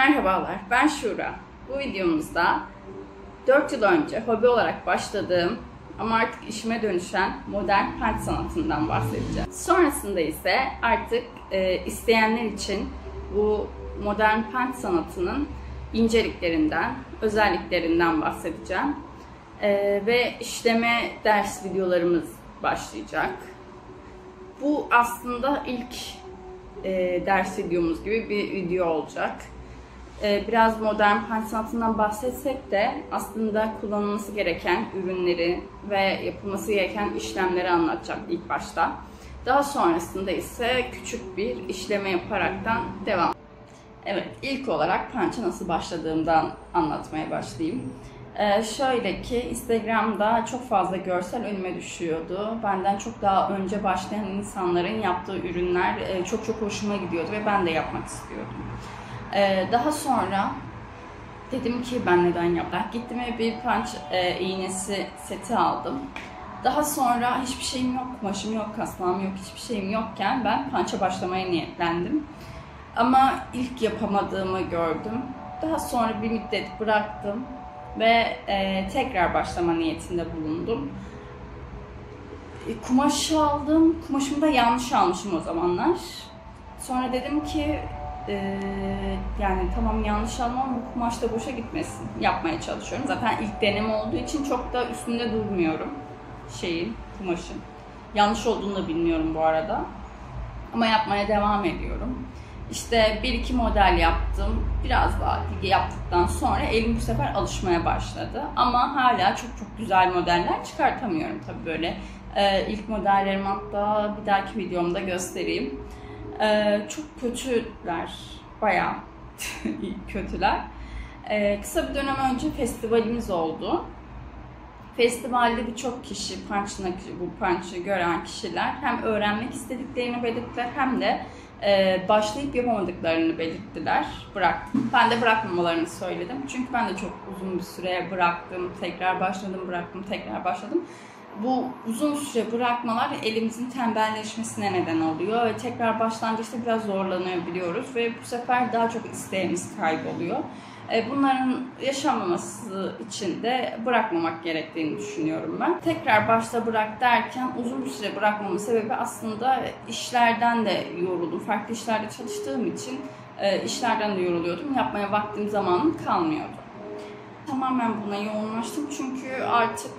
Merhabalar, ben Şura. Bu videomuzda 4 yıl önce hobi olarak başladığım ama artık işime dönüşen modern penç sanatından bahsedeceğim. Sonrasında ise artık isteyenler için bu modern penç sanatının inceliklerinden, özelliklerinden bahsedeceğim. Ve işleme ders videolarımız başlayacak. Bu aslında ilk ders videomuz gibi bir video olacak. Biraz modern penç sanatından bahsetsek de aslında kullanılması gereken ürünleri ve yapılması gereken işlemleri anlatacağım ilk başta. Daha sonrasında ise küçük bir işleme yaparaktan devam. Evet, ilk olarak pençe nasıl başladığımdan anlatmaya başlayayım. Şöyle ki Instagram'da çok fazla görsel önüme düşüyordu. Benden çok daha önce başlayan insanların yaptığı ürünler çok hoşuma gidiyordu ve ben de yapmak istiyordum. Daha sonra dedim ki ben neden yapayım? Gittim ve bir penç iğnesi seti aldım. Daha sonra hiçbir şeyim yok, kumaşım yok, kasnağım yok, hiçbir şeyim yokken ben pençe başlamaya niyetlendim. Ama ilk yapamadığımı gördüm. Daha sonra bir müddet bıraktım ve tekrar başlama niyetinde bulundum. Kumaşı aldım. Kumaşımı da yanlış almışım o zamanlar. Sonra dedim ki yani tamam yanlış almam ama bu kumaş da boşa gitmesin. Yapmaya çalışıyorum. Zaten ilk deneme olduğu için çok da üstünde durmuyorum. Kumaşın. Yanlış olduğunu da bilmiyorum bu arada. Ama yapmaya devam ediyorum. İşte 1-2 model yaptım. Biraz daha yaptıktan sonra elim bu sefer alışmaya başladı. Ama hala çok güzel modeller çıkartamıyorum tabii böyle. İlk modellerimi hatta bir dahaki videomda göstereyim. Çok kötüler. Bayağı kötüler. Kısa bir dönem önce festivalimiz oldu. Festivalde birçok kişi, bu pençeyi gören kişiler hem öğrenmek istediklerini belirttiler hem de başlayıp yapamadıklarını belirttiler. Bıraktım. Ben de bırakmamalarını söyledim. Çünkü ben de çok uzun bir süre bıraktım. Tekrar başladım, bıraktım, tekrar başladım. Bu uzun süre bırakmalar elimizin tembelleşmesine neden oluyor ve tekrar başlangıçta biraz zorlanabiliyoruz ve bu sefer daha çok isteğimiz kayboluyor. Bunların yaşanmaması için de bırakmamak gerektiğini düşünüyorum ben. Tekrar başta bırak derken uzun bir süre bırakmamın sebebi aslında işlerden de yoruldum. Farklı işlerde çalıştığım için işlerden de yoruluyordum. Yapmaya vaktim, zamanım kalmıyordu. Tamamen buna yoğunlaştım çünkü artık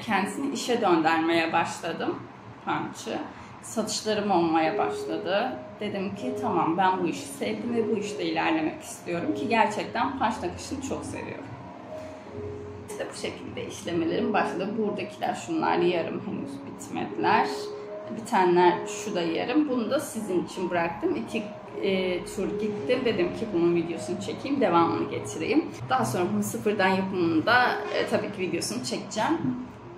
kendisini işe döndürmeye başladım pençe. Satışlarım olmaya başladı. Dedim ki tamam ben bu işi sevdim ve bu işte ilerlemek istiyorum ki gerçekten penç nakışını çok seviyorum. İşte bu şekilde işlemelerim başladı. Buradakiler şunlar yarım henüz bitmediler. Bitenler şu da yarım. Bunu da sizin için bıraktım. 2 tur gittim. Dedim ki bunun videosunu çekeyim, devamını getireyim. Daha sonra bunun sıfırdan yapımını da tabii ki videosunu çekeceğim.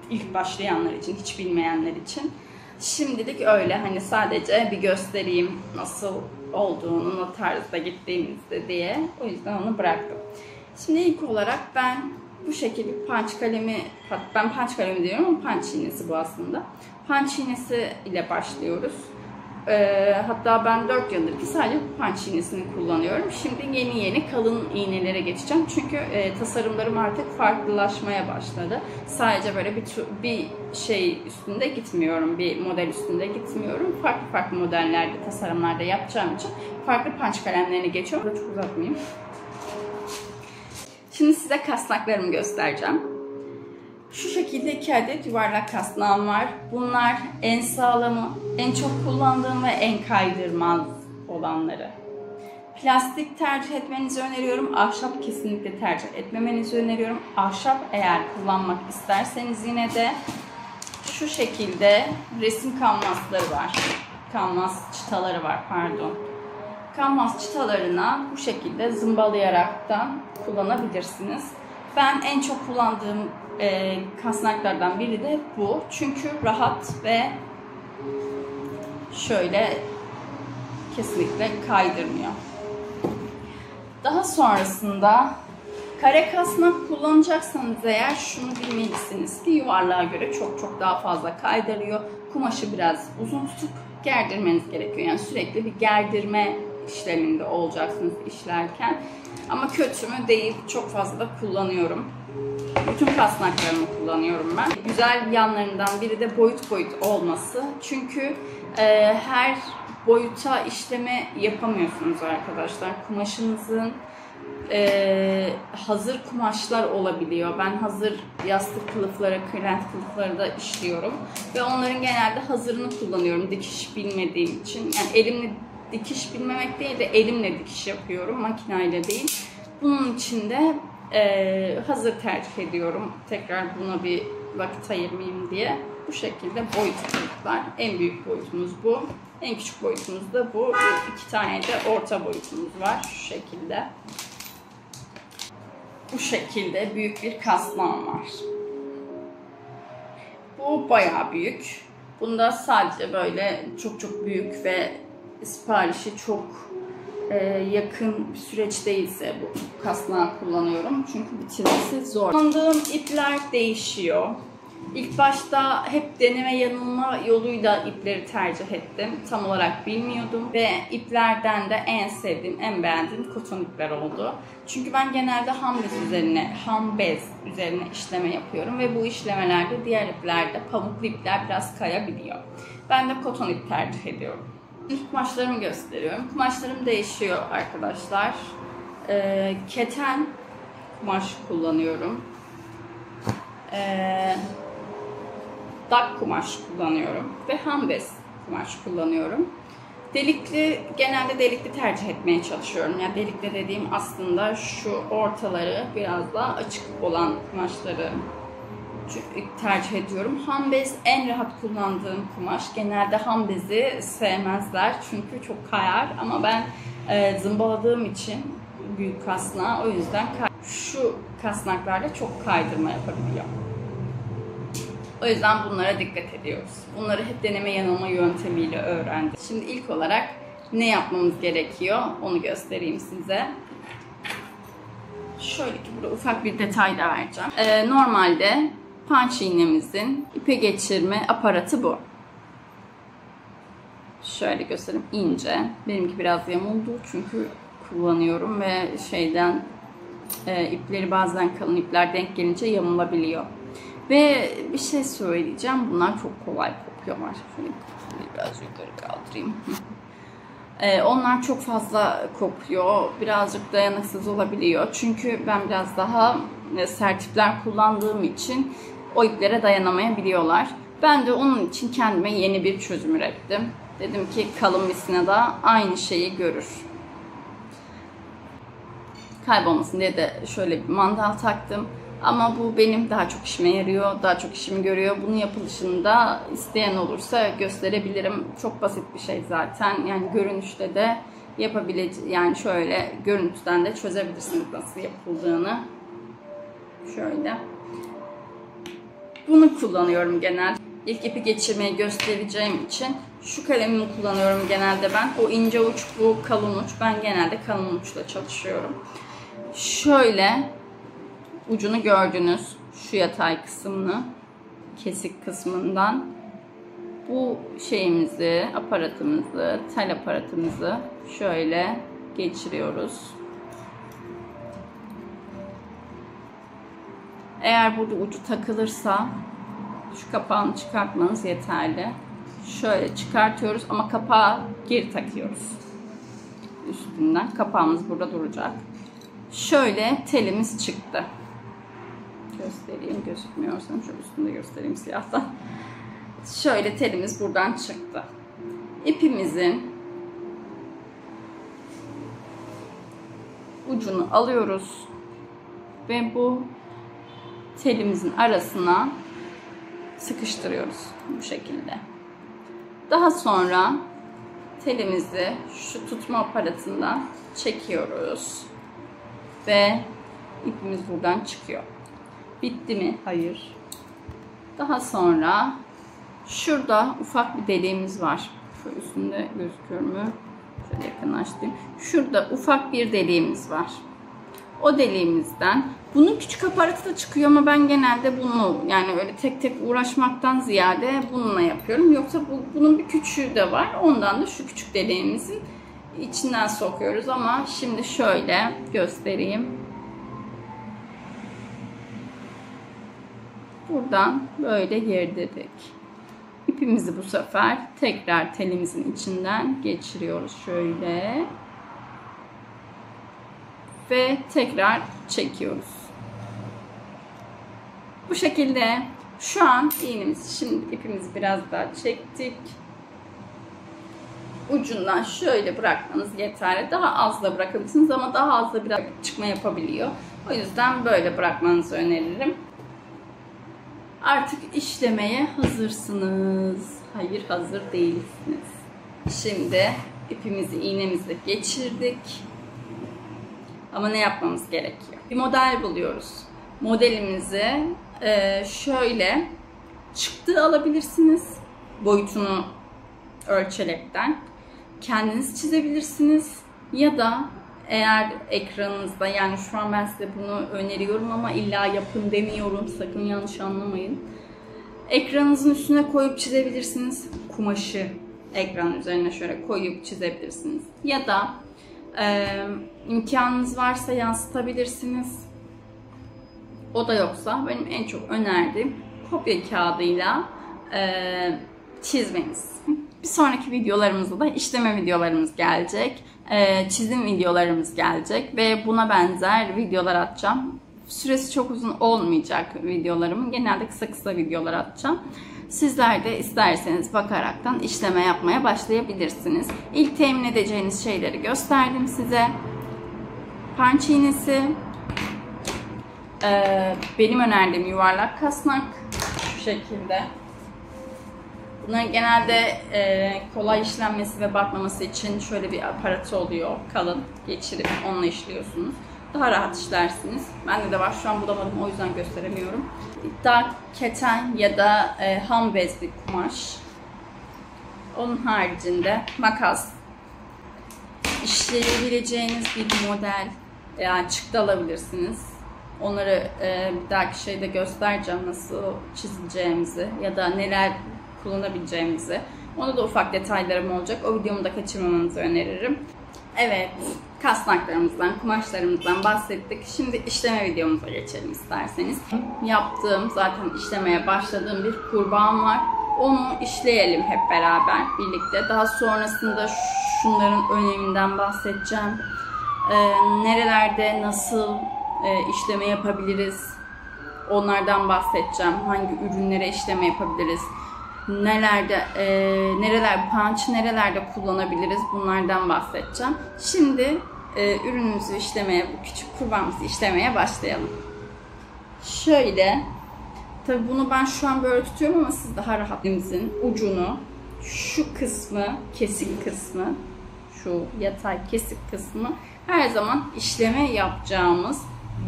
İlk başlayanlar için, hiç bilmeyenler için. Şimdilik öyle hani sadece bir göstereyim nasıl olduğunu, o tarzda gittiğimizde diye. O yüzden onu bıraktım. Şimdi ilk olarak ben bu şekilde ben penç kalemi diyorum ama penç iğnesi bu aslında. Penç iğnesi ile başlıyoruz. Hatta ben 4 yıldır ki sadece penç iğnesini kullanıyorum. Şimdi yeni kalın iğnelere geçeceğim. Çünkü tasarımlarım artık farklılaşmaya başladı. Sadece böyle bir şey üstünde gitmiyorum. Bir model üstünde gitmiyorum. Farklı modellerde, tasarımlarda yapacağım için farklı penç kalemlerine geçiyorum. Çok uzatmayayım. Şimdi size kasnaklarımı göstereceğim. Şu şekilde 2 adet yuvarlak kasnağım var. Bunlar en sağlamı, en çok kullandığım ve en kaydırmaz olanları. Plastik tercih etmenizi öneriyorum. Ahşap kesinlikle tercih etmemenizi öneriyorum. Ahşap eğer kullanmak isterseniz yine de şu şekilde resim kanvasları var. Kanvas çıtaları var pardon. Kanvas çıtalarına bu şekilde zımbalayaraktan kullanabilirsiniz. Ben en çok kullandığım kasnaklardan biri de bu. Çünkü rahat ve şöyle kesinlikle kaydırmıyor. Daha sonrasında kare kasnak kullanacaksanız eğer şunu bilmelisiniz ki yuvarlığa göre çok daha fazla kaydırıyor. Kumaşı biraz uzun tutup gerdirmeniz gerekiyor. Yani sürekli bir gerdirme işleminde olacaksınız işlerken. Ama kötü mü değil, çok fazla da kullanıyorum. Bütün kasnaklarımı kullanıyorum ben. Güzel yanlarından biri de boyut boyut olması. Çünkü her boyuta işleme yapamıyorsunuz arkadaşlar. Kumaşınızın hazır kumaşlar olabiliyor. Ben hazır yastık kılıfları, kırlent kılıfları da işliyorum. Ve onların genelde hazırını kullanıyorum dikiş bilmediğim için. Yani elimle dikiş bilmemek değil de elimle dikiş yapıyorum, makineyle değil. Bunun için de hazır tercih ediyorum. Tekrar buna bir vakit ayırmayayım diye. Bu şekilde boyutlar. En büyük boyutumuz bu. En küçük boyutumuz da bu. 2 tane de orta boyutumuz var. Şu şekilde. Bu şekilde büyük bir kasnağım var. Bu bayağı büyük. Bunda sadece böyle çok çok büyük ve siparişi çok yakın bir süreç değilse bu kasnağı kullanıyorum. Çünkü bitirmesi zor. Kullandığım ipler değişiyor. İlk başta hep deneme yanılma yoluyla ipleri tercih ettim. Tam olarak bilmiyordum ve iplerden de en sevdiğim, en beğendiğim koton ipler oldu. Çünkü ben genelde ham bez üzerine işleme yapıyorum ve bu işlemelerde diğer iplerde pamuklu ipler biraz kayabiliyor. Ben de koton ip tercih ediyorum. Kumaşlarımı gösteriyorum. Kumaşlarım değişiyor arkadaşlar. Keten kumaş kullanıyorum. Dak kumaş kullanıyorum ve ham bez kumaş kullanıyorum. Genelde delikli tercih etmeye çalışıyorum. Yani delikli dediğim aslında şu ortaları biraz daha açık olan kumaşları tercih ediyorum. Ham bez en rahat kullandığım kumaş. Genelde ham bezi sevmezler çünkü çok kayar ama ben zımbaladığım için büyük kasnağı o yüzden şu kasnaklarda çok kaydırma yapabiliyor. O yüzden bunlara dikkat ediyoruz. Bunları hep deneme yanılma yöntemiyle öğrendik. Şimdi ilk olarak ne yapmamız gerekiyor onu göstereyim size. Şöyle ki burada ufak bir detay da vereceğim. Normalde punch iğnemizin ipe geçirme aparatı bu. Şöyle göstereyim, ince. Benimki biraz yamuldu çünkü kullanıyorum ve ipleri bazen kalın ipler denk gelince yamulabiliyor. Ve bir şey söyleyeceğim. Bunlar çok kolay kopuyorlar. Şöyle biraz yukarı kaldırayım. Onlar çok fazla kopuyor. Birazcık dayanıksız olabiliyor. Çünkü ben biraz daha sert ipler kullandığım için o iplere dayanamayabiliyorlar. Ben de onun için kendime yeni bir çözüm ürettim. Dedim ki kalın misina da aynı şeyi görür. Kaybolmasın diye de şöyle bir mandal taktım. Ama bu benim daha çok işime yarıyor, daha çok işimi görüyor. Bunun yapılışında isteyen olursa gösterebilirim. Çok basit bir şey zaten. Yani görünüşte de yani şöyle görüntüden de çözebilirsiniz nasıl yapıldığını. Şöyle. Bunu kullanıyorum genelde. İlk ipi geçirmeyi göstereceğim için şu kalemimi kullanıyorum genelde ben. O ince uç, bu kalın uç. Ben genelde kalın uçla çalışıyorum. Şöyle ucunu gördünüz. Şu yatay kısmını, kesik kısmından bu aparatımızı, tel aparatımızı şöyle geçiriyoruz. Eğer burada ucu takılırsa şu kapağını çıkartmanız yeterli. Şöyle çıkartıyoruz ama kapağı geri takıyoruz. Üstünden kapağımız burada duracak. Şöyle telimiz çıktı. Göstereyim, gözükmüyorsam şu üstünde göstereyim siyahtan. Şöyle telimiz buradan çıktı. İpimizin ucunu alıyoruz ve bu telimizin arasına sıkıştırıyoruz bu şekilde. Daha sonra telimizi şu tutma aparatından çekiyoruz ve ipimiz buradan çıkıyor. Bitti mi? Hayır. Daha sonra şurada ufak bir deliğimiz var. Şu üstünde gözüküyor mu? Şöyle yakınlaştırayım. Şurada ufak bir deliğimiz var. O deliğimizden bunun küçük aparatı da çıkıyor ama ben genelde bunu yani öyle tek tek uğraşmaktan ziyade bununla yapıyorum. Yoksa bunun bir küçüğü de var. Ondan da şu küçük deliğimizin içinden sokuyoruz ama şimdi şöyle göstereyim. Buradan böyle girdirdik. İpimizi bu sefer tekrar telimizin içinden geçiriyoruz şöyle. Ve tekrar çekiyoruz. Bu şekilde şu an iğnemizi, şimdi ipimizi biraz daha çektik. Ucundan şöyle bırakmanız yeterli. Daha az da bırakabilirsiniz ama daha az da biraz çıkma yapabiliyor. O yüzden böyle bırakmanızı öneririm. Artık işlemeye hazırsınız. Hayır, hazır değilsiniz. Şimdi ipimizi, iğnemizi geçirdik. Ama ne yapmamız gerekiyor? Bir model buluyoruz. Modelimizi şöyle çıktı alabilirsiniz. Boyutunu ölçerekten. Kendiniz çizebilirsiniz. Ya da eğer ekranınızda, yani şu an ben size bunu öneriyorum ama illa yapın demiyorum. Sakın yanlış anlamayın. Ekranınızın üstüne koyup çizebilirsiniz. Kumaşı ekranın üzerine şöyle koyup çizebilirsiniz. Ya da imkanınız varsa yansıtabilirsiniz. O da yoksa benim en çok önerdiğim kopya kağıdıyla çizmeniz. Bir sonraki videolarımızda da işleme videolarımız gelecek. Çizim videolarımız gelecek ve buna benzer videolar atacağım. Süresi çok uzun olmayacak videolarımın. Genelde kısa kısa videolar atacağım. Sizler de isterseniz bakaraktan işleme yapmaya başlayabilirsiniz. İlk temin edeceğiniz şeyleri gösterdim size. Punch iğnesi, benim önerdiğim yuvarlak kasnak şu şekilde. Bunların genelde kolay işlenmesi ve batmaması için şöyle bir aparatı oluyor. Kalın, geçirip onunla işliyorsunuz. Daha rahat işlersiniz. Bende de var. Şu an bulamadım. O yüzden gösteremiyorum. Daha keten ya da ham bezli kumaş. Onun haricinde makas. İşleyebileceğiniz bir model. Yani çıktı alabilirsiniz. Onları bir dahaki şeyde göstereceğim. Nasıl çizeceğimizi ya da neler kullanabileceğimizi. Onda da ufak detaylarım olacak. O videomu da kaçırmamanızı öneririm. Evet, kasnaklarımızdan, kumaşlarımızdan bahsettik. Şimdi işleme videomuza geçelim isterseniz. Yaptığım, zaten işlemeye başladığım bir kurbağam var. Onu işleyelim hep beraber birlikte. Daha sonrasında şunların öneminden bahsedeceğim. Nerelerde nasıl işleme yapabiliriz? Onlardan bahsedeceğim. Hangi ürünlere işleme yapabiliriz? Nereler punch, nerelerde kullanabiliriz, bunlardan bahsedeceğim. Şimdi ürünümüzü işlemeye, bu küçük kurbağamızı işlemeye başlayalım. Şöyle, tabi bunu ben şu an böyle tutuyorum ama siz daha rahat. Elimizin ucunu, şu kısmı, kesik kısmı, şu yatay kesik kısmı her zaman işleme yapacağımız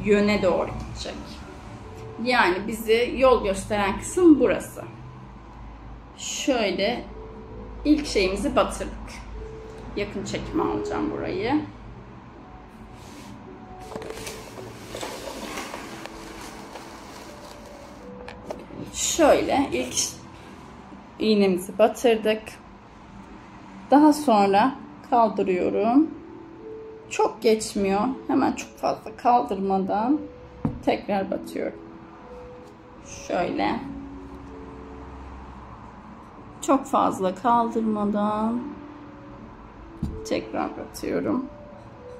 yöne doğru gidecek. Yani bizi yol gösteren kısım burası. Şöyle ilk şeyimizi batırdık. Yakın çekime alacağım burayı. Şöyle ilk iğnemizi batırdık. Daha sonra kaldırıyorum. Çok geçmiyor. Hemen çok fazla kaldırmadan tekrar batıyorum. Şöyle. Çok fazla kaldırmadan tekrar batıyorum.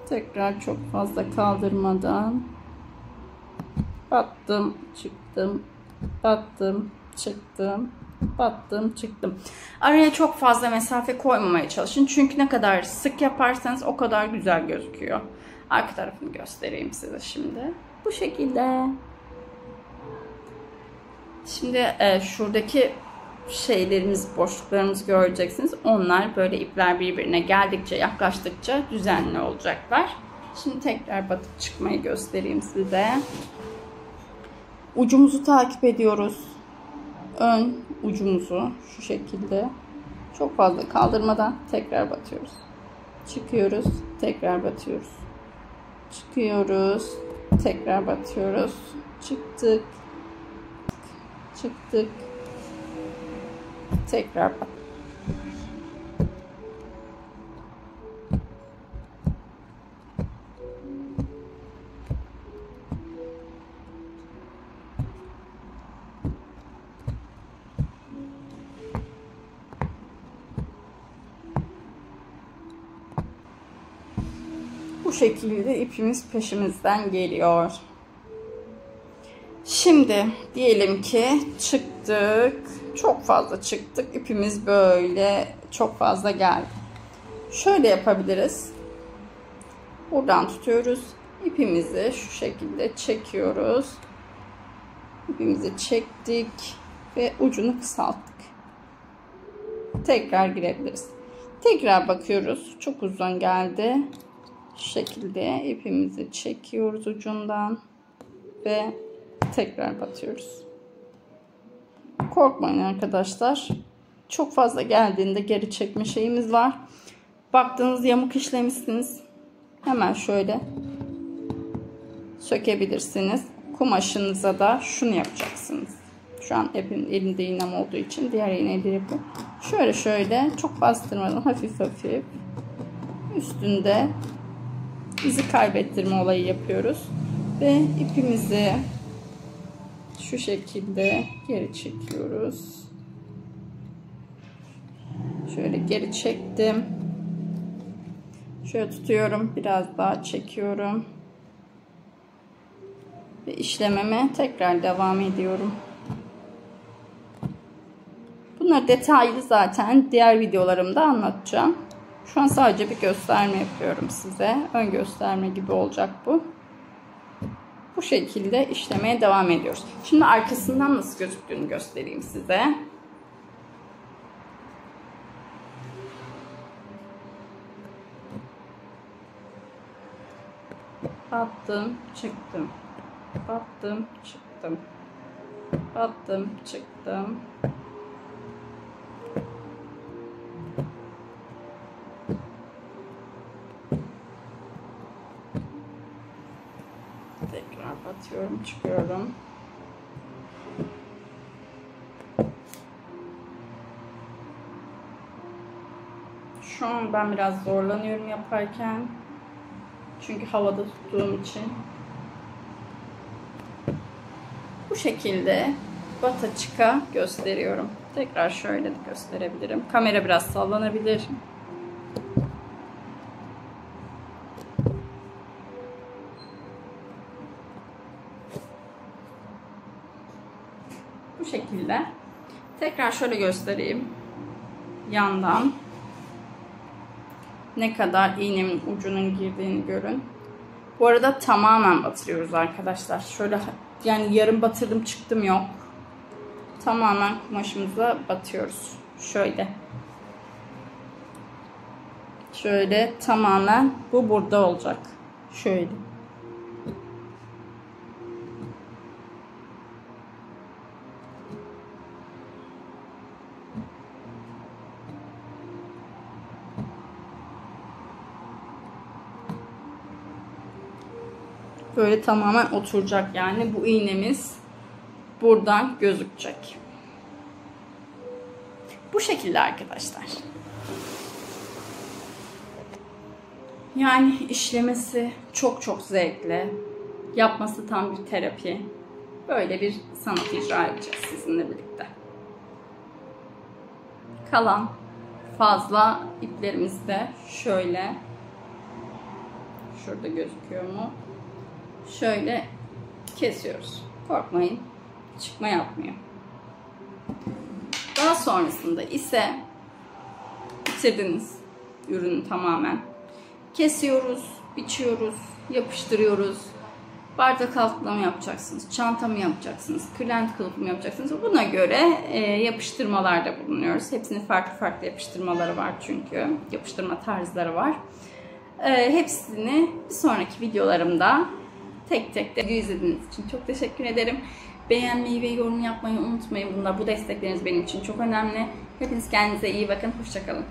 Tekrar çok fazla kaldırmadan battım, çıktım, battım, çıktım, battım, çıktım. Araya çok fazla mesafe koymamaya çalışın. Çünkü ne kadar sık yaparsanız o kadar güzel gözüküyor. Arka tarafını göstereyim size şimdi. Bu şekilde. Şimdi şuradaki şeylerimiz, boşluklarımızı göreceksiniz. Onlar böyle ipler birbirine geldikçe, yaklaştıkça düzenli olacaklar. Şimdi tekrar batıp çıkmayı göstereyim size. Ucumuzu takip ediyoruz. Ön ucumuzu şu şekilde çok fazla kaldırmadan tekrar batıyoruz. Çıkıyoruz, tekrar batıyoruz. Çıkıyoruz, tekrar batıyoruz. Çıktık. Çıktık. Tekrar bat. Bu şekilde ipimiz peşimizden geliyor. Şimdi diyelim ki çıktık. Çok fazla çıktık. İpimiz böyle çok fazla geldi. Şöyle yapabiliriz. Buradan tutuyoruz. İpimizi şu şekilde çekiyoruz. İpimizi çektik ve ucunu kısalttık. Tekrar girebiliriz. Tekrar bakıyoruz. Çok uzun geldi. Şu şekilde ipimizi çekiyoruz ucundan ve tekrar batıyoruz. Korkmayın arkadaşlar. Çok fazla geldiğinde geri çekme şeyimiz var. Baktığınız yamuk işlemişsiniz. Hemen şöyle sökebilirsiniz. Kumaşınıza da şunu yapacaksınız. Şu an elimde iğnem olduğu için diğer iğneyi de yapıyorum. Şöyle çok bastırmadan hafif hafif üstünde izi kaybettirme olayı yapıyoruz. Ve ipimizi şu şekilde geri çekiyoruz. Şöyle geri çektim. Şöyle tutuyorum. Biraz daha çekiyorum. Ve işlememe tekrar devam ediyorum. Bunları detaylı zaten diğer videolarımda anlatacağım. Şu an sadece bir gösterme yapıyorum size. Ön gösterme gibi olacak bu. Bu şekilde işlemeye devam ediyoruz. Şimdi arkasından nasıl gözüktüğünü göstereyim size. Battım, çıktım. Battım, çıktım. Battım, çıktım. Tekrar batıyorum, çıkıyorum. Şu an ben biraz zorlanıyorum yaparken. Çünkü havada tuttuğum için. Bu şekilde bata çıka gösteriyorum. Tekrar şöyle de gösterebilirim. Kamera biraz sallanabilir. Bu şekilde. Tekrar şöyle göstereyim. Yandan ne kadar iğnemin ucunun girdiğini görün. Bu arada tamamen batırıyoruz arkadaşlar. Şöyle yani yarım batırdım çıktım yok. Tamamen kumaşımıza batıyoruz. Şöyle. Şöyle tamamen bu burada olacak. Şöyle. Böyle tamamen oturacak yani bu iğnemiz buradan gözükecek. Bu şekilde arkadaşlar. Yani işlemesi çok çok zevkli. Yapması tam bir terapi. Böyle bir sanat icra edeceğiz sizinle birlikte. Kalan fazla iplerimiz de şöyle. Şurada gözüküyor mu? Şöyle kesiyoruz. Korkmayın. Çıkma yapmıyor. Daha sonrasında ise bitirdiniz ürünü tamamen. Kesiyoruz, biçiyoruz, yapıştırıyoruz. Bardak altlığı mı yapacaksınız? Çanta mı yapacaksınız? Kürent kılıfı mı yapacaksınız? Buna göre yapıştırmalarda bulunuyoruz. Hepsinin farklı farklı yapıştırmaları var çünkü. Yapıştırma tarzları var. Hepsini bir sonraki videolarımda tek tek de izlediğiniz için çok teşekkür ederim. Beğenmeyi ve yorum yapmayı unutmayın. Bu destekleriniz benim için çok önemli. Hepiniz kendinize iyi bakın. Hoşça kalın.